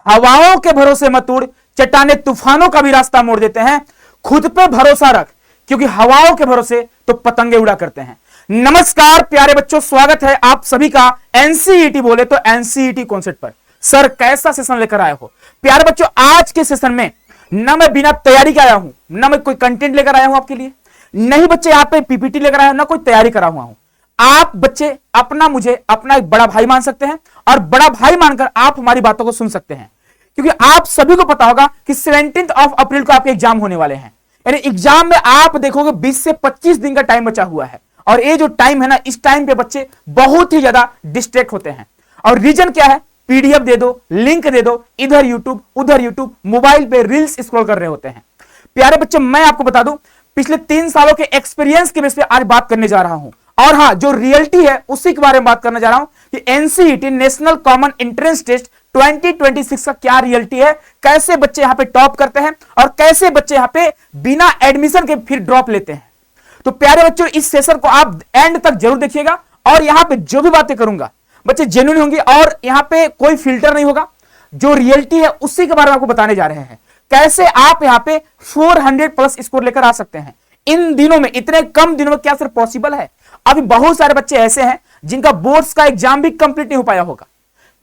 हवाओं के भरोसे मत उड़, चट्टाने तूफानों का भी रास्ता मोड़ देते हैं। खुद पे भरोसा रख, क्योंकि हवाओं के भरोसे तो पतंगे उड़ा करते हैं। नमस्कार प्यारे बच्चों, स्वागत है आप सभी का एनसीईटी बोले तो एनसीईटी कॉन्सेप्ट पर। सर कैसा सेशन लेकर आए हो प्यारे बच्चों। आज के सेशन में ना मैं बिना तैयारी के आया हूं, ना मैं कोई कंटेंट लेकर आया हूं आपके लिए, नहीं बच्चे यहाँ पे पीपीटी लेकर आया हूं, ना कोई तैयारी करा हुआ हूं। आप बच्चे मुझे अपना एक बड़ा भाई मान सकते हैं और बड़ा भाई मानकर आप हमारी बातों को सुन सकते हैं, क्योंकि आप सभी को पता होगा कि 17 अप्रैल को आपके एग्जाम होने वाले हैं। यानी एग्जाम में आप देखोगे 20 से 25 दिन का टाइम बचा हुआ है, और ये जो टाइम है ना, इस टाइम पे बच्चे बहुत ही ज्यादा डिस्ट्रैक्ट होते हैं। और रीजन क्या है? पीडीएफ दे दो, लिंक दे दो, इधर यूट्यूब उधर यूट्यूब, मोबाइल पे रील्स स्क्रॉल कर रहे होते हैं। प्यारे बच्चों, मैं आपको बता दूं, पिछले 3 सालों के एक्सपीरियंस के बेस पे आज बात करने जा रहा हूं। और हां, जो रियलिटी है उसी के बारे में बात करने जा रहा हूं कि NCET national common entrance test 2026 का क्या रियलिटी है, कैसे बच्चे यहां पे टॉप करते हैं और कैसे बच्चे यहां पे बिना एडमिशन के फिर ड्रॉप लेते हैं। तो प्यारे बच्चों, इस सेशन को आप एंड तक जरूर देखिएगा, और यहां पे जो भी बातें करूंगा बच्चे जेन्युइन होंगी, और यहां पे कोई फिल्टर नहीं होगा। जो रियलिटी है उसी के बारे में आपको बताने जा रहे हैं, कैसे आप यहां पे 400 प्लस स्कोर लेकर आ सकते हैं। इन दिनों में, इतने कम दिनों में क्या सर पॉसिबल है? अभी बहुत सारे बच्चे ऐसे हैं जिनका बोर्ड्स का एग्जाम भी कंप्लीट नहीं हो पाया होगा।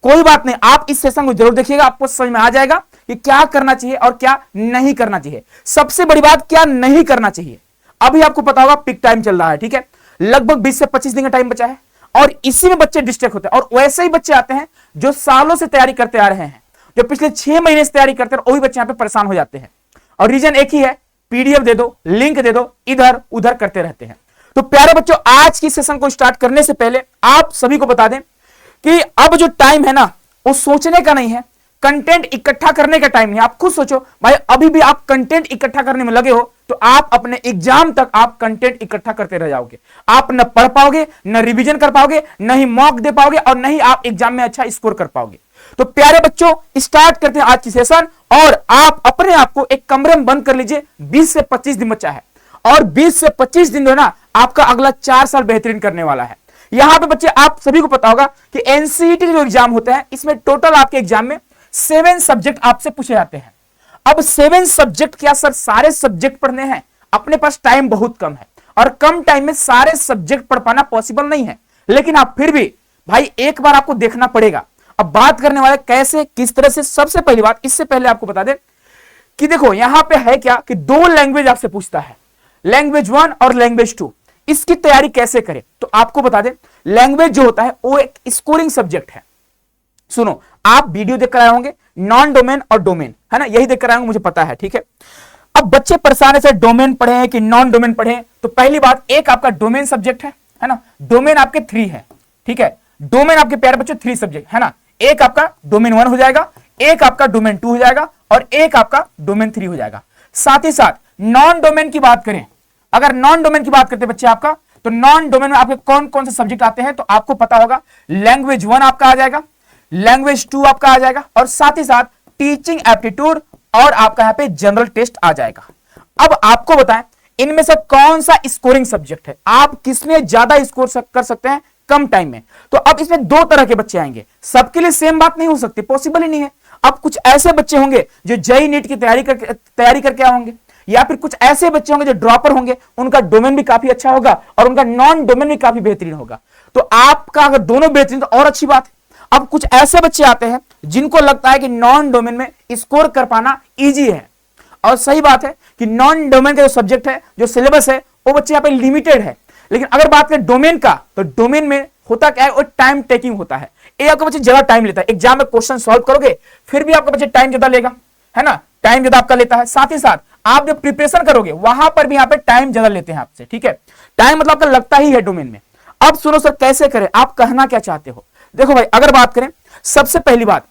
कोई बात नहीं, आप इस सेशन को जरूर देखिएगा, आपको समझ में आ जाएगा कि क्या करना चाहिए और क्या नहीं करना चाहिए। सबसे बड़ी बात, क्या नहीं करना चाहिए। अभी आपको पता होगा पिक टाइम चल रहा है, ठीक है, लगभग 20 से 25 दिन का टाइम बचा है, और इसी में बच्चे डिस्ट्रैक्ट होते हैं। और वैसे ही बच्चे आते हैं जो सालों से तैयारी करते आ रहे हैं, जो पिछले 6 महीने से तैयारी करते हैं, वही बच्चे यहां पे परेशान हो जाते हैं। और रीजन एक ही है, पीडीएफ दे दो, लिंक दे दो, इधर उधर करते रहते हैं। तो प्यारे बच्चों, आज की सेशन को स्टार्ट करने से पहले आप सभी को बता दें कि अब जो टाइम है ना, वो सोचने का नहीं है, कंटेंट इकट्ठा करने का टाइम नहीं है। आप खुद सोचो भाई, अभी भी आप कंटेंट इकट्ठा करने में लगे हो तो आप अपने एग्जाम तक आप कंटेंट इकट्ठा करते रह जाओगे। आप न पढ़ पाओगे, न रिवीजन कर पाओगे, न ही मॉक दे पाओगे, और न ही आप एग्जाम में अच्छा स्कोर कर पाओगे। तो प्यारे बच्चों, स्टार्ट करते हैं आज की सेशन, और आप अपने आप को एक कमरे में बंद कर लीजिए। 20 से 25 दिन बचा है, और 20 से 25 दिन जो है ना, आपका अगला 4 साल बेहतरीन करने वाला है। यहां पे बच्चे, आप सभी को पता होगा कि एनसीईटी के जो एग्जाम होते हैं, इसमें टोटल आपके एग्जाम में 7 सब्जेक्ट आपसे पूछे जाते हैं। अब 7 सब्जेक्ट क्या सर सारे सब्जेक्ट पढ़ने हैं? अपने पास टाइम बहुत कम है, और कम टाइम में सारे सब्जेक्ट पढ़ पाना पॉसिबल नहीं है। लेकिन आप फिर भी भाई एक बार आपको देखना पड़ेगा। अब बात करने वाले कैसे, किस तरह से। सबसे पहली बात, इससे पहले आपको बता दें कि देखो यहां पे है क्या कि 2 लैंग्वेज आपसे पूछता है, लैंग्वेज 1 और लैंग्वेज 2। इसकी तैयारी कैसे करें? तो आपको बता दें, लैंग्वेज जो होता है वो एक स्कोरिंग सब्जेक्ट है। सुनो, आप वीडियो देखकर आए होंगे, नॉन डोमेन और डोमेन, है ना, यही देखकर आए होंगे, मुझे पता है, ठीक है। अब बच्चे परेशान है, सर डोमेन पढ़े हैं कि नॉन डोमेन पढ़े हैं? तो पहली बात, एक आपका डोमेन सब्जेक्ट है ना, डोमेन आपके 3 है, ठीक है। डोमेन आपके प्यारे बच्चों 3 सब्जेक्ट है ना, एक आपका डोमेन 1 हो जाएगा, एक आपका डोमेन 2 हो जाएगा, और एक आपका डोमेन 3 हो जाएगा। साथ ही साथ नॉन डोमेन की बात करें, अगर नॉन डोमेन की बात करते हैं बच्चे आपका, तो नॉन डोमेन में आपके कौन कौन से सब्जेक्ट आते हैं? तो आपको पता होगा, लैंग्वेज 1 आपका आ जाएगा, लैंग्वेज 2 आपका आ जाएगा, और साथ ही साथ टीचिंग एप्टीट्यूड, और आपका यहां पे जनरल टेस्ट आ जाएगा। अब आपको बताएं, इनमें से कौन सा स्कोरिंग सब्जेक्ट है? आप किसमें ज्यादा स्कोर कर सकते हैं कम टाइम में? तो अब इसमें 2 तरह के बच्चे आएंगे, सबके लिए सेम बात नहीं हो सकती, पॉसिबल ही नहीं है। अब कुछ ऐसे बच्चे होंगे जो जेईई नीट की तैयारी करके आए होंगे, या फिर कुछ ऐसे बच्चे होंगे जो ड्रॉपर होंगे, उनका डोमेन भी काफी अच्छा होगा और उनका नॉन डोमेन भी काफी बेहतरीन होगा। तो आपका अगर दोनों बेहतरीन तो और अच्छी बात है। अब कुछ ऐसे बच्चे आते हैं जिनको लगता है कि नॉन डोमेन में स्कोर कर पाना इजी है, और सही बात है कि नॉन डोमेन का जो सब्जेक्ट है, जो सिलेबस है, वो बच्चे यहाँ पे लिमिटेड है। लेकिन अगर बात करें डोमेन का, तो डोमेन में होता क्या है, वो टाइम टेकिंग होता है। ये आपका बच्चे ज्यादा टाइम लेता है। एग्जाम में क्वेश्चन सॉल्व करोगे फिर भी आपका बच्चे टाइम ज्यादा लेगा, है ना, टाइम ज्यादा आपका लेता है। साथ ही साथ आप जब प्रिपरेशन करोगे वहां पर भी यहाँ पे टाइम ज्यादा लेते हैं आपसे, ठीक है। टाइम मतलब आपका लगता ही है डोमेन में। अब सुनो सर कैसे करें, आप कहना क्या चाहते हो? देखो भाई, अगर बात करें, सबसे पहली बात,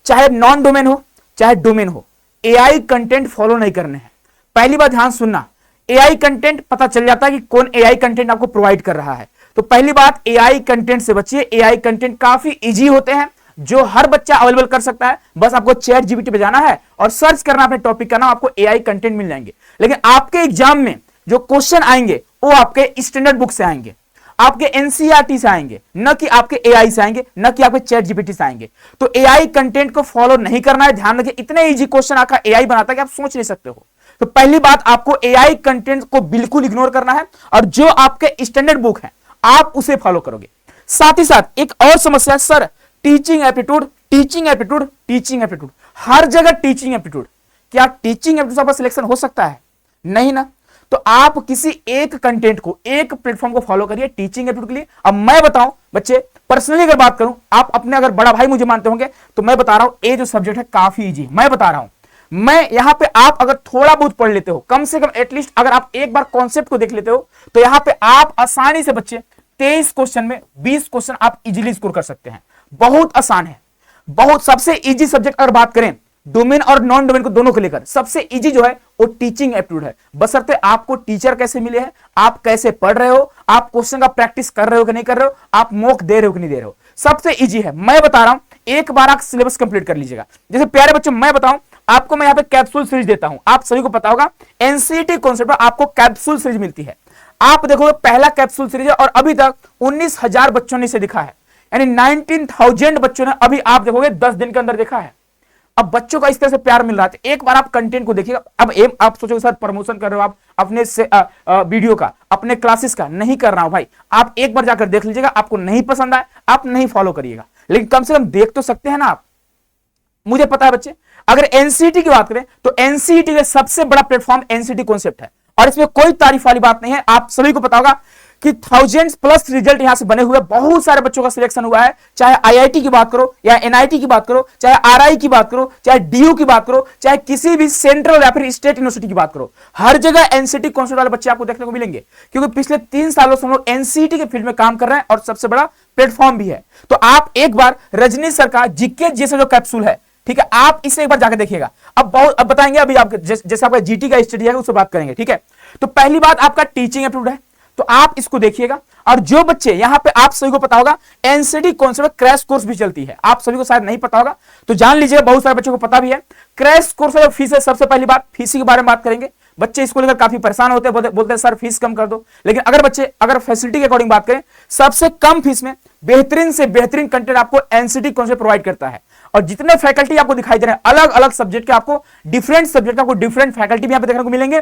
चाहे नॉन डोमेन हो चाहे डोमेन हो, एआई कंटेंट फॉलो नहीं करने हैं। पहली बात ध्यान सुनना, एआई कंटेंट पता चल जाता है कि कौन एआई कंटेंट आपको प्रोवाइड कर रहा है। तो पहली बात, एआई कंटेंट से बचिए। एआई कंटेंट काफी इजी होते हैं, जो हर बच्चा अवेलेबल कर सकता है। बस आपको चैट जीपीटी पे जाना है और सर्च करना अपने टॉपिक का नाम, आपको एआई कंटेंट मिल जाएंगे। लेकिन आपके एग्जाम में जो क्वेश्चन आएंगे वो आपके स्टैंडर्ड बुक से आएंगे। आपके एनसीईआरटी से आएंगे, न कि आपके एआई से आएंगे, न कि आपके चैट जीपीटी से आएंगे। तो एआई कंटेंट को फॉलो नहीं करना है, ध्यान रखिए। इतने इजी क्वेश्चन आपका एआई बनाता है कि आप सोच नहीं सकते हो। तो पहली बात, आपको एआई कंटेंट को बिल्कुल इग्नोर करना है और जो आपके स्टैंडर्ड बुक है आप उसे फॉलो करोगे। साथ ही साथ एक और समस्या है, sir teaching aptitude, teaching aptitude, teaching aptitude, हर जगह टीचिंग एप्टीट्यूड। क्या टीचिंग एप्टीट्यूड का सिलेक्शन हो सकता है? नहीं ना। तो आप किसी एक कंटेंट को, एक प्लेटफॉर्म को फॉलो करिए टीचिंग एप्टीट्यूड के लिए। अब मैं बताऊं बच्चे, पर्सनली अगर बात करूं, आप अपने अगर बड़ा भाई मुझे मानते होंगे, तो मैं बता रहा हूं ये जो सब्जेक्ट है काफी इजी। मैं बता रहा हूं, मैं यहां पे आप अगर थोड़ा बहुत पढ़ लेते हो, कम से कम एटलीस्ट अगर आप एक बार कॉन्सेप्ट को देख लेते हो, तो यहां पे आप आसानी से बच्चे 23 क्वेश्चन में 20 क्वेश्चन आप इजीली स्कोर कर सकते हैं। बहुत आसान है, बहुत सबसे इजी सब्जेक्ट अगर बात करें डोमेन और नॉन डोमेन को दोनों को लेकर, सबसे इजी जो है वो टीचिंग एप्टीट्यूड है। बशर्ते आपको टीचर कैसे मिले हैं, आप कैसे पढ़ रहे हो, आप क्वेश्चन का प्रैक्टिस कर रहे हो कि नहीं कर रहे हो, आप मॉक दे रहे हो कि नहीं दे रहे हो, सबसे इजी है। मैं बता रहा हूं, एक बार आप सिलेबस कंप्लीट कर लीजिएगा। जैसे प्यारे बच्चों, मैं बताऊं आपको, मैं यहां पे कैप्सूल सीरीज देता हूं। आप सभी को पता होगा एनसीईआरटी कॉन्सेप्ट में आपको कैप्सूल सीरीज मिलती है। आप देखोगे पहला कैप्सूल सीरीज है और अभी तक 19,000 बच्चों ने इसे दिखा है, यानी 19,000 बच्चों ने अभी आप देखोगे 10 दिन के अंदर देखा है। अब बच्चों का इस तरह से प्यार मिल रहा है, एक बार आप कंटेंट को देखिएगा। अब एम आप सोचोगे सर प्रमोशन कर रहे हो आप अपने वीडियो का, अपने क्लासेस का, नहीं कर रहा हूं भाई। आप एक बार जाकर देख लीजिएगा, आपको नहीं पसंद आए आप नहीं फॉलो करिएगा, लेकिन कम से कम देख तो सकते हैं ना आप। मुझे पता है बच्चे, अगर एनसीईआरटी की बात करें तो एनसीईआरटी का सबसे बड़ा प्लेटफॉर्म एनसीईआरटी कॉन्सेप्ट है और इसमें कोई तारीफ वाली बात नहीं है। आप सभी को पता होगा कि 1000+ रिजल्ट यहां से बने हुए, बहुत सारे बच्चों का सिलेक्शन हुआ है। चाहे आईआईटी की बात करो या एनआईटी की बात करो, चाहे आरआई की बात करो, चाहे डीयू की बात करो, चाहे किसी भी सेंट्रल या फिर स्टेट यूनिवर्सिटी की बात करो, हर जगह एनसीईआरटी कॉन्सेप्ट वाले बच्चे आपको देखने को मिलेंगे, क्योंकि पिछले 3 सालों से हम लोग एनसीईआरटी के फील्ड में काम कर रहे हैं और सबसे बड़ा प्लेटफॉर्म भी है। तो आप एक बार रजनी सर का जीके जैसे जो कैप्सूल है, ठीक है, आप इसे एक बार जाकर देखिएगा। अब बताएंगे, अभी आप जैसे आपका जीटी का स्टडी है उससे बात करेंगे, ठीक है। तो पहली बात आपका टीचिंग एप्टीट्यूड है, तो आप इसको देखिएगा। और जो बच्चे यहां पे, आप सभी को पता होगा एनसीईआरटी कॉन्सेप्ट क्रैश कोर्स भी चलती है, आप सभी को शायद नहीं पता होगा तो जान लीजिएगा, बहुत सारे बच्चों को पता भी है। क्रैश कोर्स का फीस है, सबसे पहली बात फीस के बारे में बात करेंगे। बच्चे इसको लेकर काफी परेशान होते हैं, बोलते हैं सर फीस कम कर दो। लेकिन अगर बच्चे अगर फैसिलिटी के अकॉर्डिंग बात करें, सबसे कम फीस में बेहतरीन से बेहतरीन कंटेंट आपको एनसीईआरटी कॉन्सेप्ट प्रोवाइड करता है। और जितने फैकल्टी आपको दिखाई दे रहे हैं, अलग अलग सब्जेक्ट के, आपको डिफरेंट सब्जेक्ट आपको डिफरेंट फैकल्टी भी यहां पे देखने को मिलेंगे।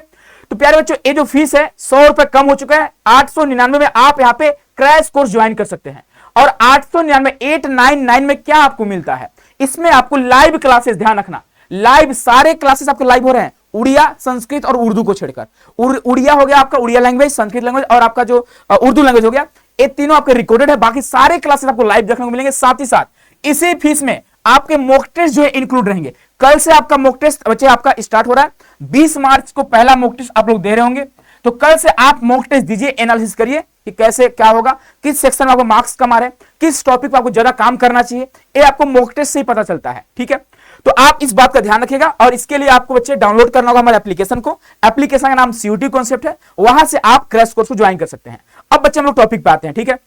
तो प्यारे बच्चों, ये जो फीस है 100 रुपए कम हो चुका है, 899 में आप यहाँ पे क्रैश कोर्स ज्वाइन कर सकते हैं। और 899 899 में क्या आपको मिलता है, इसमें आपको लाइव क्लासेस, ध्यान रखना, लाइव सारे क्लासेस आपको लाइव हो रहे हैं, उड़िया, संस्कृत और उर्दू को छेड़कर। उड़िया हो गया आपका उड़िया लैंग्वेज, संस्कृत लैंग्वेज और आपका जो उर्दू लैंग्वेज हो गया, ये तीनों आपके रिकॉर्डेड है। बाकी सारे क्लासेस आपको लाइव देखने को मिलेंगे। साथ ही साथ इसी फीस में आपके मॉक टेस्ट जो है इंक्लूड रहेंगे। कल से आपका मॉक टेस्ट बच्चे आपका स्टार्ट हो रहा है, 20 मार्च को पहला मॉक टेस्ट आप लोग दे रहे होंगे। तो कल से आप मॉक टेस्ट दीजिए, एनालिसिस करिए कि कैसे क्या होगा, किस सेक्शन में आपको मार्क्स कम आ रहे हैं, किस टॉपिक पर आपको ज्यादा काम करना चाहिए, ये आपको मॉक टेस्ट से ही पता चलता है, ठीक है। तो आप इस बात का ध्यान रखिएगा और इसके लिए आपको बच्चे डाउनलोड करना होगा हमारे एप्लीकेशन को। एप्लीकेशन का नाम सीयूटी कॉन्सेप्ट है, वहां से आप क्रैश कोर्स को ज्वाइन कर सकते हैं। अब बच्चे हम लोग टॉपिक पे आते हैं, ठीक है।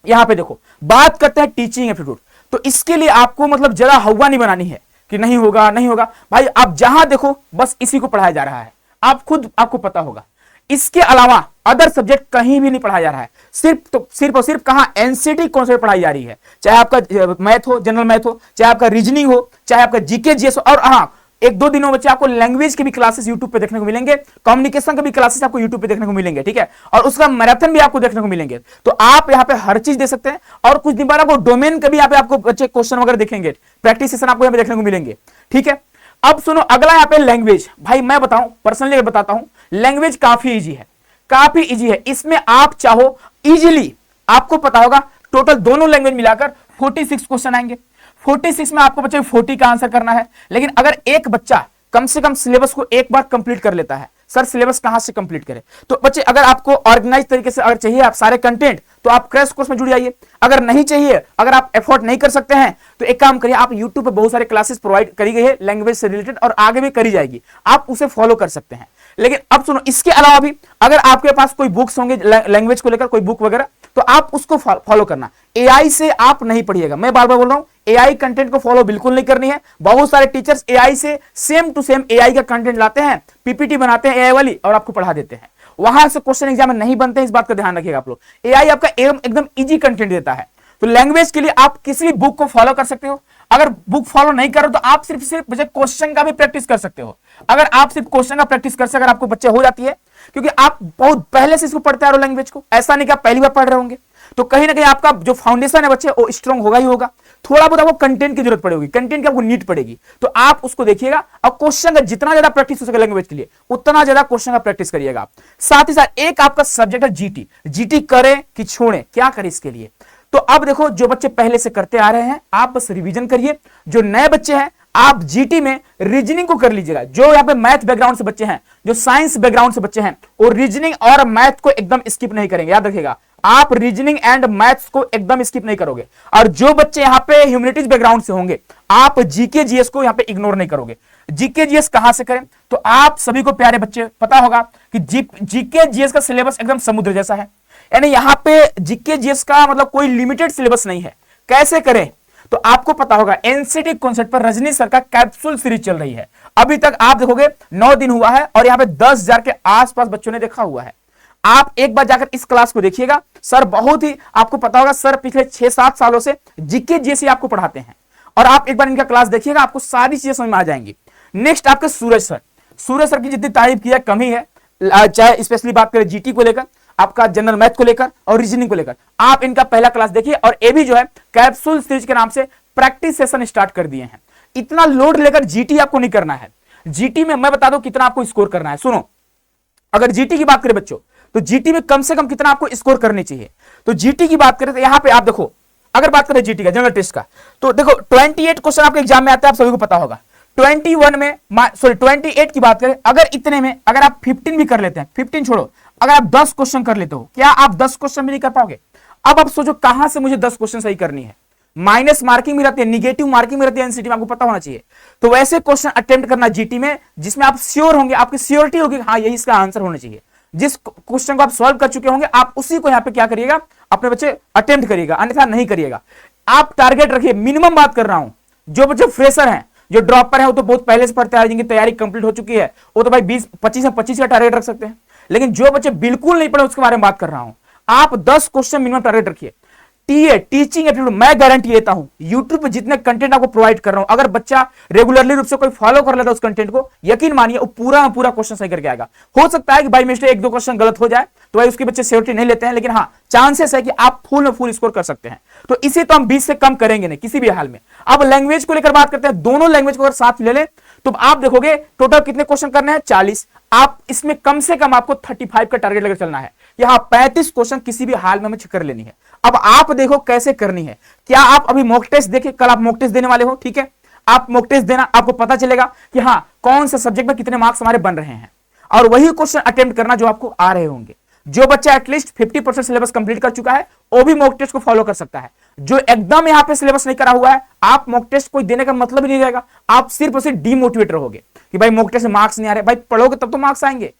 यहां पे देखो, बात करते हैं टीचिंग एप्टीट्यूड। तो इसके लिए आपको मतलब जरा हवा नहीं बनानी है कि नहीं होगा नहीं होगा, भाई आप जहां देखो बस इसी को पढ़ाया जा रहा है, आप खुद आपको पता होगा। इसके अलावा अदर सब्जेक्ट कहीं भी नहीं पढ़ाया जा रहा है, सिर्फ और सिर्फ कहां एनसीईआरटी कॉन्सेप्ट पढ़ाई जा रही है। चाहे आपका मैथ हो, जनरल मैथ हो, चाहे आपका रीजनिंग हो, चाहे आपका जीके जीएस हो, और हाँ 1-2 दिनों बच्चे आपको लैंग्वेज के भी क्लासेस यूट्यूब पे देखने को मिलेंगे, कम्युनिकेशन के भी क्लासेस आपको यूट्यूब पे देखने को मिलेंगे, ठीक है। और उसका मैराथन भी आपको देखने को मिलेंगे। तो आप यहाँ पे हर चीज दे सकते हैं। और कुछ दिन बाद आपको डोमेन के भी यहाँ पे आपको बच्चे क्वेश्चन वगैरह देखेंगे, प्रैक्टिस सेशन आपको यहाँ पे देखने को मिलेंगे, ठीक है। अब सुनो, अगला यहाँ पे लैंग्वेज। भाई मैं बताऊं, पर्सनली बताता हूं, लैंग्वेज काफी इजी है, काफी इजी है। इसमें आप चाहो इजीली, आपको पता होगा टोटल दोनों लैंग्वेज मिलाकर 46 क्वेश्चन आएंगे। 46 में आपको बच्चे 40 का आंसर करना है। लेकिन अगर एक बच्चा कम से कम सिलेबस को एक बार कंप्लीट कर लेता है, सर सिलेबस कहां से कंप्लीट करें, तो बच्चे अगर आपको ऑर्गेनाइज तरीके से अगर चाहिए आप सारे कंटेंट, तो आप क्रैश कोर्स में जुड़ जाइए। अगर नहीं चाहिए, अगर आप एफोर्ड नहीं कर सकते हैं, तो एक काम करिए, आप यूट्यूब पे बहुत सारे क्लासेस प्रोवाइड करी गई है लैंग्वेज से रिलेटेड, और आगे भी करी जाएगी, आप उसे फॉलो कर सकते हैं। लेकिन अब सुनो, इसके अलावा भी अगर आपके पास कोई बुक्स होंगे लैंग्वेज को लेकर, कोई बुक वगैरह, तो आप उसको फॉलो करना। एआई से आप नहीं पढ़िएगा, मैं बार बार बोल रहा हूं, एआई कंटेंट को फॉलो बिल्कुल नहीं करनी है। बहुत सारे टीचर्स एआई से सेम टू सेम एआई का कंटेंट लाते हैं, पीपीटी बनाते हैं एआई वाली और आपको पढ़ा देते हैं। वहां से क्वेश्चन एग्जाम में नहीं बनते हैं, इस बात का ध्यान रखिएगा आप लोग। एआई आपका एकदम इजी कंटेंट देता है। तो लैंग्वेज के लिए आप किसी भी बुक को फॉलो कर सकते हो। अगर बुक फॉलो नहीं करो तो आप सिर्फ क्वेश्चन का भी प्रैक्टिस कर सकते हो। अगर आप सिर्फ क्वेश्चन का प्रैक्टिस कर सकते, अगर आपको बच्चे हो जाती है, क्योंकि आप बहुत पहले से इसको पढ़ते आ रहे हो लैंग्वेज को, ऐसा नहीं कि आप पहली बार पढ़ रहे होंगे, तो कहीं ना कहीं आपका जो फाउंडेशन है बच्चे वो स्ट्रांग होगा ही होगा। थोड़ा बहुत आपको कंटेंट की जरूरत पड़ेगी, कंटेंट की आपको नीड पड़ेगी, तो आप उसको देखिएगा। और क्वेश्चन का जितना ज्यादा प्रैक्टिस हो सके लैंग्वेज के लिए, उतना ज्यादा क्वेश्चन का प्रैक्टिस करिएगा आप। साथ ही साथ एक आपका सब्जेक्ट है जीटी। जीटी करें कि छोड़ें, क्या करें इसके लिए? तो अब देखो, जो बच्चे पहले से करते आ रहे हैं आप बस रिवीजन करिए। जो नए बच्चे हैं आप जीटी में रीजनिंग को कर लीजिएगा। जो यहाँ पे मैथ बैकग्राउंड से बच्चे हैं, जो साइंस बैकग्राउंड से बच्चे हैं, वो रीजनिंग और मैथ को एकदम स्किप नहीं करेंगे। याद रखिएगा, आप रीजनिंग एंड मैथ्स को एकदम स्किप नहीं करोगे। और जो बच्चे यहाँ पे ह्यूमैनिटीज बैकग्राउंड से होंगे, आप जीके जीएस को यहाँ पे इग्नोर नहीं करोगे। जीके जीएस कहां से करें? तो आप सभी को प्यारे बच्चे पता होगा कि जीके जीएस का सिलेबस एकदम समुद्र जैसा है। यानी यहाँ पे जीके जीएस का मतलब कोई लिमिटेड सिलेबस नहीं है। कैसे करें? तो आपको पता होगा एनसीटी कॉन्सेप्ट पर रजनी सर का कैप्सूल सीरीज चल रही है। अभी तक आप देखोगे 9 दिन हुआ है और यहाँ पे 10,000 के आसपास बच्चों ने देखा हुआ है। आप एक बार जाकर इस क्लास को देखिएगा। सर बहुत ही, आपको पता होगा सर पिछले 6-7 सालों से जीके जीएस आपको पढ़ाते हैं, और आप एक बार इनका क्लास देखिएगा, आपको सारी चीजें समझ में आ जाएंगी। नेक्स्ट आपके सूरज सर। सूरज सर की जितनी तारीफ की है कम ही है, चाहे स्पेशली बात करें जीटी को लेकर, आपका जनरल मैथ को लेकर और रीजनिंग को लेकर। आप इनका पहला क्लास देखिए। और ये भी जो है कैप्सूल सीरीज के नाम से प्रैक्टिस सेशन स्टार्ट कर दिए हैं। इतना लोड लेकर जीटी आपको नहीं करना है। जीटी में मैं बता दूं कितना आपको स्कोर करना है। सुनो, अगर जीटी की बात करें बच्चों, तो जीटी में कम से कम कितना आपको स्कोर करनी चाहिए। तो जीटी की बात करें तो यहां पे आप देखो, अगर बात करें जीटी का जनरल टेस्ट का, तो देखो 28 क्वेश्चन आपके एग्जाम में आते हैं, आप सभी को पता होगा। 28 की बात करें, अगर इतने में अगर आप 15 भी कर लेते हैं, 15 छोड़ो, अगर आप 10 क्वेश्चन कर लेते हो, क्या आप 10 क्वेश्चन भी नहीं कर पाओगे? अब आप सोचो कहां से मुझे 10 क्वेश्चन सही करनी है। माइनस मार्किंग भी रहती है, निगेटिव मार्किंग भी रहती है एनसीटी में, आपको पता होना चाहिए। तो वैसे क्वेश्चन अटेम्प्ट करना जीटी में जिसमें आप श्योर होंगे, आपकी श्योरिटी होगी हाँ यही इसका आंसर होना चाहिए। जिस क्वेश्चन को आप सॉल्व कर चुके होंगे, आप उसी को यहाँ पे क्या करिएगा, अपने बच्चे अटेम्प्ट करिएगा, अन्यथा नहीं करिएगा। आप टारगेट रखिए, मिनिमम बात कर रहा हूं। जो बच्चे फ्रेशर हैं, जो ड्रॉप पर है, वो तो बहुत पहले से पढ़ते हैं, जिनकी तैयारी कंप्लीट हो चुकी है, वो तो भाई 20-25 का टारगेट रख सकते हैं। लेकिन जो बच्चे बिल्कुल नहीं पढ़े उसके बारे में बात कर रहा हूं। आप 10 क्वेश्चन मिनिमम टारगेट रखिए। टीए टीचिंग एप्टीट्यूड मैं गारंटी लेता हूं, यूट्यूब पे जितने कंटेंट आपको प्रोवाइड कर रहा हूं, अगर बच्चा रेगुलरली रूप से कोई फॉलो कर लेता है उस कंटेंट को, यकीन मानिए वो पूरा क्वेश्चन सही करके आएगा। हो सकता है कि भाई मिस्टेक 1-2 क्वेश्चन गलत हो जाए, तो भाई उसके बच्चे श्योरिटी नहीं लेते हैं, लेकिन हाँ चांसेस है कि आप फुल स्कोर कर सकते हैं। तो इसे तो हम 20 से कम करेंगे नहीं किसी भी हाल में। अब लैंग्वेज को लेकर बात करते हैं, दोनों लैंग्वेज को अगर साथ ले लें तो आप देखोगे टोटल कितने क्वेश्चन करने हैं, 40। आप इसमें कम से कम आपको 35 का टारगेट लेकर चलना है। यहां 35 क्वेश्चन किसी भी हाल में हमें कर लेनी है। अब आप देखो कैसे करनी है। क्या आप अभी मॉक टेस्ट देखें, कल आप मॉक टेस्ट देने वाले हो, ठीक है? आप मॉक टेस्ट देना, आपको पता चलेगा कि हाँ कौन सा सब्जेक्ट में कितने मार्क्स हमारे बन रहे हैं, और वही क्वेश्चन अटेम्प्ट करना जो आपको आ रहे होंगे। जो बच्चा एटलीस्ट 50% सिलेबस कंप्लीट कर चुका है वो भी मॉक टेस्ट को फॉलो कर सकता है। जो एकदम यहाँ पे सिलेबस नहीं करा हुआ है, आप मॉक टेस्ट कोई देने का मतलब ही नहीं रहेगा। आप सिर्फ और सिर्फ डीमोटिवेट रहोगे कि भाई मॉक टेस्ट में मार्क्स नहीं आ रहे। भाई पढ़ोगे तब तो मार्क्स आएंगे।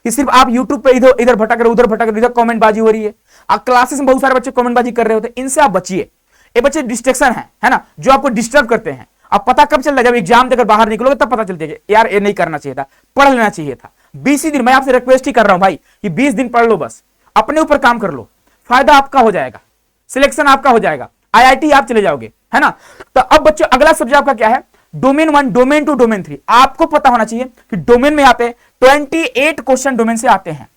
कि सिर्फ आप YouTube पे इधर भटक रहे, उधर भटक रहे, इधर कमेंट बाजी हो रही है। आप क्लासेस में बहुत सारे बच्चे कमेंट बाजी कर रहे होते हैं, इनसे आप बचिए। ये बच्चे डिस्ट्रैक्शन है ना, जो आपको डिस्टर्ब करते हैं। अब पता कब चल रहा है, जब एग्जाम देकर बाहर निकलोगे तब पता चलता है कि यार ये नहीं करना चाहिए था, पढ़ लेना चाहिए था। 20 ही दिन, मैं आपसे रिक्वेस्ट ही कर रहा हूं भाई कि 20 दिन पढ़ लो, बस अपने ऊपर काम कर लो, फायदा आपका हो जाएगा, सिलेक्शन आपका हो जाएगा, IIT आप चले जाओगे, है ना। तो अब बच्चों अगला सब्जेक्ट आपका क्या है, डोमेन 1, डोमेन 2, डोमेन 3। आपको पता होना चाहिए कि डोमेन में आते 28 क्वेश्चन डोमेन से आते हैं,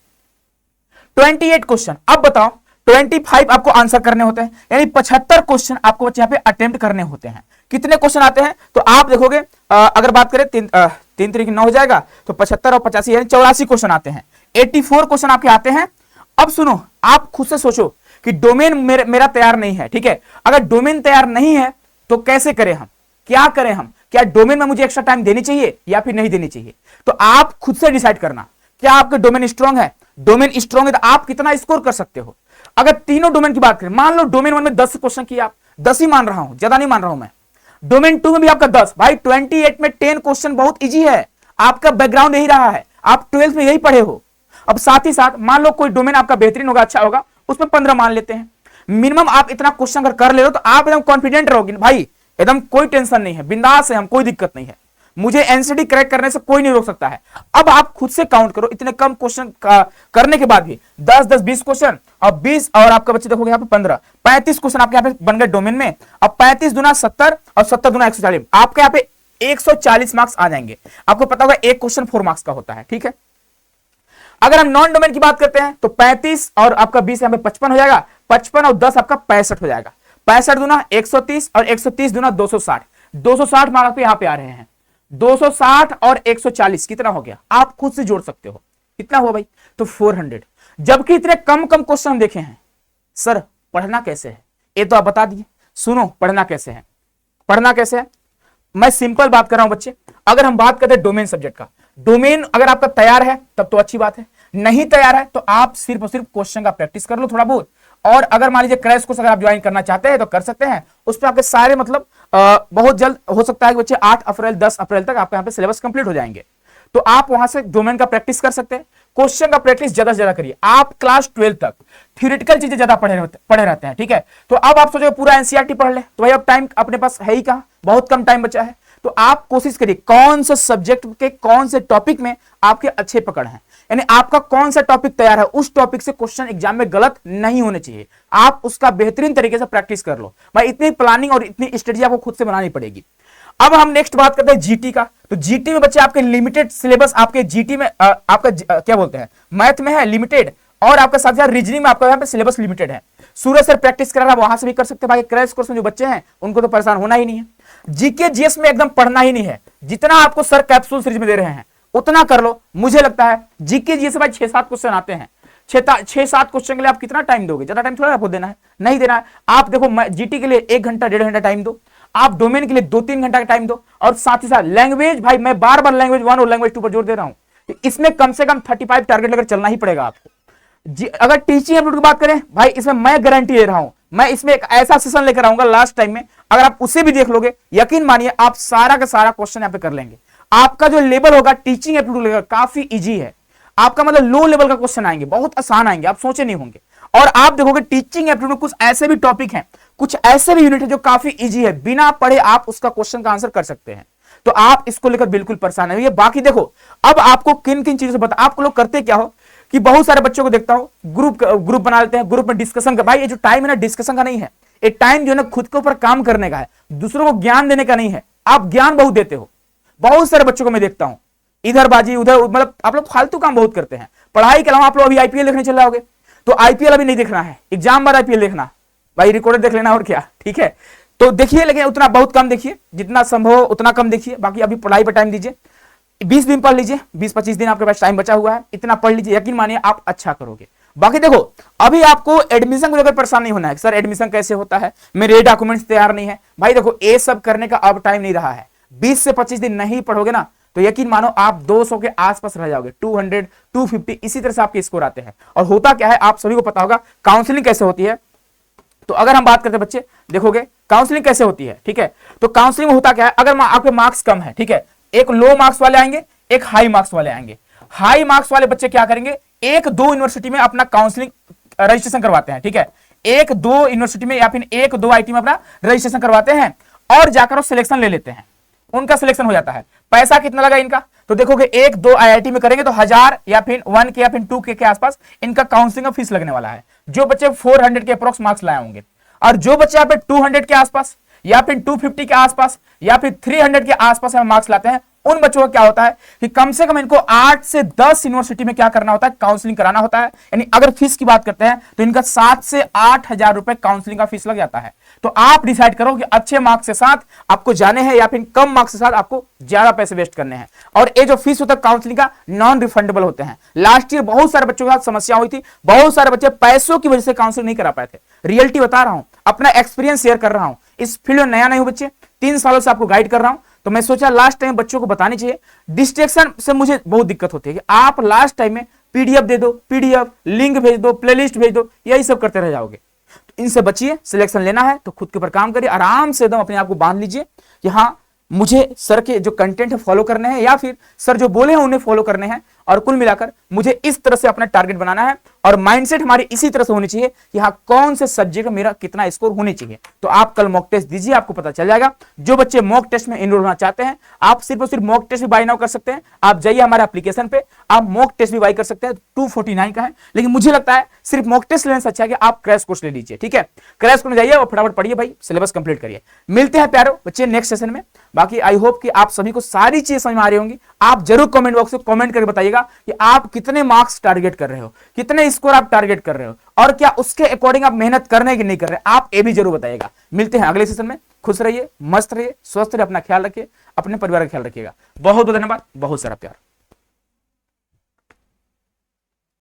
28 क्वेश्चन। अब बताओ 25 आपको आंसर करने होते हैं, यानी 75 क्वेश्चन आपको बच्चे यहाँ पे अटेम्प्ट करने होते हैं। कितने क्वेश्चन आते हैं तो आप देखोगे, अगर बात करें 3 तरीके 9 हो जाएगा, तो 75 और 85 यानी 84 क्वेश्चन आते हैं। 84 क्वेश्चन आपके आते हैं। अब सुनो, आप खुद से सोचो कि डोमेन मेरा तैयार नहीं है, ठीक है। अगर डोमेन तैयार नहीं है तो कैसे करें हम, क्या करें हम? क्या डोमेन में मुझे एक्स्ट्रा टाइम देनी चाहिए या फिर नहीं देनी चाहिए? तो आप खुद से डिसाइड करना। क्या आपके डोमेन स्ट्रांग है? डोमेन स्ट्रांग है तो आप कितना स्कोर कर सकते हो। अगर तीनों डोमेन की बात करें, मान लो डोमेन 1 में 10 क्वेश्चन किया, आप 10 ही मान रहा हूं, ज्यादा नहीं मान रहा हूं मैं। डोमेन 2 में भी आपका 10, भाई 28 में 10 क्वेश्चन बहुत इजी है। आपका बैकग्राउंड यही रहा है, आप 12th में यही पढ़े हो। अब साथ ही साथ मान लो कोई डोमेन आपका बेहतरीन होगा, अच्छा होगा, उसमें 15 मान लेते हैं। मिनिमम आप इतना क्वेश्चन अगर कर ले लो तो आप एकदम कॉन्फिडेंट रहोगे, भाई एकदम कोई टेंशन नहीं है, बिंदास है हम, कोई दिक्कत नहीं है। मुझे एनसीडी क्रैक करने से कोई नहीं रोक सकता है। अब आप खुद से काउंट करो, इतने कम क्वेश्चन करने के बाद भी 10-10-20 क्वेश्चन और 20 और आपका बच्चे देखोगे यहाँ पे 15 35 क्वेश्चन आपके यहाँ पे बन गए डोमेन में। अब 35 दूना 70 और 70 दूना 140, आपके यहाँ पे 140 मार्क्स आ जाएंगे। आपको पता होगा एक क्वेश्चन 4 मार्क्स का होता है, ठीक है। अगर हम नॉन डोमेन की बात करते हैं तो 35 और आपका 20 यहाँ पे 55 हो जाएगा, 55 और 10 आपका 65 हो जाएगा। 65 दूना 130 और 130 दूना 260, 260 मार्क्स पे यहाँ पे आ रहे हैं। 260 और 140 कितना हो गया, आप खुद से जोड़ सकते हो कितना हुआ भाई, तो 400। जबकि इतने कम क्वेश्चन हम देखे हैं। सर पढ़ना कैसे है, ये तो आप बता दिए। सुनो पढ़ना कैसे है, पढ़ना कैसे है, मैं सिंपल बात कर रहा हूं बच्चे। अगर हम बात करते हैं डोमेन सब्जेक्ट का, डोमेन अगर आपका तैयार है तब तो अच्छी बात है, नहीं तैयार है तो आप सिर्फ और सिर्फ क्वेश्चन का प्रैक्टिस कर लो थोड़ा बहुत। और अगर मान लीजिए क्रैश कोर्स अगर आप ज्वाइन करना चाहते हैं तो कर सकते हैं, उस पर आपके सारे मतलब बहुत जल्द हो सकता है कि बच्चे 8 अप्रैल 10 अप्रैल तक आपके यहाँ पे सिलेबस कंप्लीट हो जाएंगे। तो आप वहां से डोमेन का प्रैक्टिस कर सकते हैं। क्वेश्चन का प्रैक्टिस ज्यादा से ज्यादा करिए। आप क्लास 12 तक थ्योरेटिकल चीजें ज्यादा पढ़े रहते हैं, ठीक है। तो अब आप सोचो पूरा एनसीईआरटी पढ़ ले, तो भाई अब टाइम अपने पास है ही कहां, बहुत कम टाइम बचा है। तो आप कोशिश करिए कौन सा सब्जेक्ट के कौन से टॉपिक में आपके अच्छे पकड़ हैं, यानी आपका कौन सा टॉपिक तैयार है, उस टॉपिक से क्वेश्चन एग्जाम में गलत नहीं होने चाहिए। आप उसका बेहतरीन तरीके से प्रैक्टिस कर लो भाई। इतनी प्लानिंग और इतनी स्ट्रेटजी आपको खुद से बनानी पड़ेगी। अब हम नेक्स्ट बात करते हैं जीटी का। तो जीटी में बच्चे आपके लिमिटेड सिलेबस, आपके जीटी में आपका क्या बोलते हैं, मैथ में है लिमिटेड, और आपका साथ साथ रीजनिंग में आपका यहाँ पे सिलेबस लिमिटेड है। सूरज सर प्रैक्टिस कर रहा है, वहां से भी कर सकते हैं भाई। क्रैश कोर्स में जो बच्चे हैं उनको तो परेशान होना ही नहीं है। जीके जीएस में एकदम पढ़ना ही नहीं है, जितना आपको सर कैप्सूल सीरीज में दे रहे हैं उतना कर लो। मुझे लगता है जीके जीएस में 6-7 क्वेश्चन आते हैं, 6-7 क्वेश्चन के लिए आप कितना टाइम दोगे, ज्यादा टाइम थोड़ा आपको देना है, नहीं देना है। आप देखो जीटी के लिए 1 घंटा 1.5 घंटा टाइम दो, आप डोमेन के लिए 2-3 घंटा का टाइम दो, और साथ ही साथ लैंग्वेज, भाई मैं बार बार लैंग्वेज 1 और लैंग्वेज 2 पर जोर दे रहा हूं। इसमें कम से कम 35 टारगेट लेकर चलना ही पड़ेगा आपको। अगर टीचिंग एप्टीट्यूड की बात करें भाई, इसमें मैं गारंटी दे रहा हूं, मैं इसमें एक ऐसा सेशन लेकर आऊंगा लास्ट टाइम में, अगर आप उसे भी देख लोगे यकीन मानिए आप सारा का सारा क्वेश्चन यहां पे कर लेंगे। आपका जो लेवल होगा टीचिंग एप्टीट्यूड लेवल काफी इजी है। आपका मतलब लो लेवल का क्वेश्चन आएंगे, बहुत आसान आएंगे, आप सोचे नहीं होंगे। और आप देखोगे टीचिंग एप्टीट्यूड में कुछ ऐसे भी टॉपिक हैं, कुछ ऐसे भी यूनिट है जो काफी इजी है, बिना पढ़े आप उसका क्वेश्चन का आंसर कर सकते हैं। तो आप इसको लेकर बिल्कुल परेशान नहीं है। बाकी देखो अब आपको किन किन चीजों से बता, आप लोग करते क्या हो कि बहुत सारे बच्चों को देखता हूं ग्रुप बना लेते हैं, ग्रुप में डिस्कशन कर। भाई ये जो टाइम है ना डिस्कशन का नहीं है, ये टाइम जो है ना खुद के ऊपर काम करने का है, दूसरों को ज्ञान देने का नहीं है। आप ज्ञान बहुत देते हो, बहुत सारे बच्चों को मैं देखता हूं इधर बाजी उधर, मतलब आप लोग फालतू काम बहुत करते हैं। पढ़ाई के अलावा आप लोग अभी आईपीएल देखने चल जाओगे, तो आईपीएल अभी नहीं देखना है, एग्जाम बाद आईपीएल देखना भाई, रिकॉर्डेड देख लेना और क्या, ठीक है। तो देखिए, लेकिन उतना बहुत कम देखिए, जितना संभव हो उतना कम देखिए। बाकी अभी पढ़ाई पर टाइम दीजिए, 20 दिन पढ़ लीजिए, 20-25 दिन आपके पास टाइम बचा हुआ है, इतना पढ़ लीजिए, यकीन मानिए आप अच्छा करोगे। बाकी देखो अभी आपको एडमिशन को लेकर परेशान नहीं होना है, सर एडमिशन कैसे होता है, मेरे डॉक्यूमेंट्स तैयार नहीं है। भाई देखो ये सब करने का अब टाइम नहीं रहा है। 20 से 25 दिन नहीं पढ़ोगे ना तो यकीन मानो आप 200 के आसपास रह जाओगे, 200 250 इसी तरह से आपके स्कोर आते हैं। और होता क्या है आप सभी को पता होगा काउंसलिंग कैसे होती है। तो अगर हम बात करते हैं बच्चे देखोगे काउंसलिंग कैसे होती है, ठीक है। तो काउंसलिंग में होता क्या है, अगर आपके मार्क्स कम है, ठीक है, एक लो मार्क्स वाले आएंगे, एक हाई मार्क्स वाले आएंगे। हाई मार्क्स वाले बच्चे क्या करेंगे, 1-2 यूनिवर्सिटी में अपना काउंसलिंग रजिस्ट्रेशन करवाते हैं, ठीक है, 1-2 यूनिवर्सिटी में या फिर 1-2 आईटी में अपना रजिस्ट्रेशन करवाते हैं और जाकर वो सिलेक्शन ले लेते हैं, उनका सिलेक्शन हो जाता है। पैसा कितना लगा इनका, तो देखोगे 1-2 आईआईटी में करेंगे तो 1000 या फिर 1K या फिर 2K के आसपास इनका काउंसलिंग का फीस लगने वाला है, जो बच्चे 400 के अप्रोक्स मार्क्स लाए होंगे। और जो बच्चे यहाँ पे 200 के आसपास या फिर 250 के आसपास या फिर 300 के आसपास मार्क्स लाते हैं, उन बच्चों का क्या होता है कि कम से कम इनको 8 से 10 यूनिवर्सिटी में क्या करना होता है, काउंसलिंग कराना होता है। यानी अगर फीस की बात करते हैं तो इनका 7 से 8 हजार रुपए काउंसलिंग का फीस लग जाता है। तो आप डिसाइड करो कि अच्छे मार्क्स के साथ आपको जाने हैं या फिर कम मार्क्स के साथ आपको ज्यादा पैसे वेस्ट करने हैं। और ये जो फीस होता है काउंसलिंग का नॉन रिफंडेबल होते हैं। लास्ट ईयर बहुत सारे बच्चों के साथ समस्या हुई थी, बहुत सारे बच्चे पैसों की वजह से काउंसलिंग नहीं करा पाए थे। रियलिटी बता रहा हूं, अपना एक्सपीरियंस शेयर कर रहा हूं, इस फील्ड में नया नहीं हूं बच्चे, 3 सालों से आपको गाइड कर रहा हूं। तो मैं सोचा लास्ट टाइम बच्चों को बतानी चाहिए। डिस्ट्रैक्शन से मुझे बहुत दिक्कत होती है कि आप लास्ट टाइम में पीडीएफ दे दो, पीडीएफ लिंक भेज दो, प्लेलिस्ट भेज दो, यही सब करते रह जाओगे। तो इनसे बचिए, सिलेक्शन लेना है तो खुद के ऊपर काम करिए, आराम से एकदम अपने आप को बांध लीजिए कि हाँ मुझे सर के जो कंटेंट है फॉलो करने हैं या फिर सर जो बोले हैं उन्हें फॉलो करने हैं, और कुल मिलाकर मुझे इस तरह से अपना टारगेट बनाना है और माइंडसेट हमारी इसी तरह से होनी चाहिए कि हाँ कौन से सब्जेक्ट में मेरा कितना स्कोर होने चाहिए। तो आप कल मॉक टेस्ट दीजिए, आपको पता चल जाएगा। जो बच्चे मॉक टेस्ट में इनरोल होना चाहते हैं, आप सिर्फ और सिर्फ मॉक टेस्ट भी बाय नाउ कर सकते हैं। आप जाइए हमारे एप्लीकेशन पे, आप मॉक टेस्ट भी बाय कर सकते हैं। 249 का है, लेकिन मुझे लगता है सिर्फ मॉक टेस्ट लेने से अच्छा है कि आप क्रैश कोर्स ले लीजिए। ठीक है, क्रैश कोर्स में जाइए और फटाफट पढ़िए भाई, सिलेबस कंप्लीट करिए। मिलते हैं प्यारो बच्चे नेक्स्ट सेशन में। बाकी आई होप कि आप सभी को सारी चीजें समझ में आ रही होंगी। आप जरूर कमेंट बॉक्स में कमेंट करके बताइएगा कि आप कितने मार्क्स टारगेट कर रहे हो, कितने स्कोर आप टारगेट कर रहे हो, और क्या उसके अकॉर्डिंग आप मेहनत कर रहे हैं कि नहीं कर रहे, आप ये भी जरूर बताइएगा। मिलते हैं अगले सेशन में। खुश रहिए, मस्त रहिए, स्वस्थ रहिए, अपना ख्याल रखिए, अपने परिवार का ख्याल रखिएगा। बहुत बहुत धन्यवाद, बहुत सारा प्यार।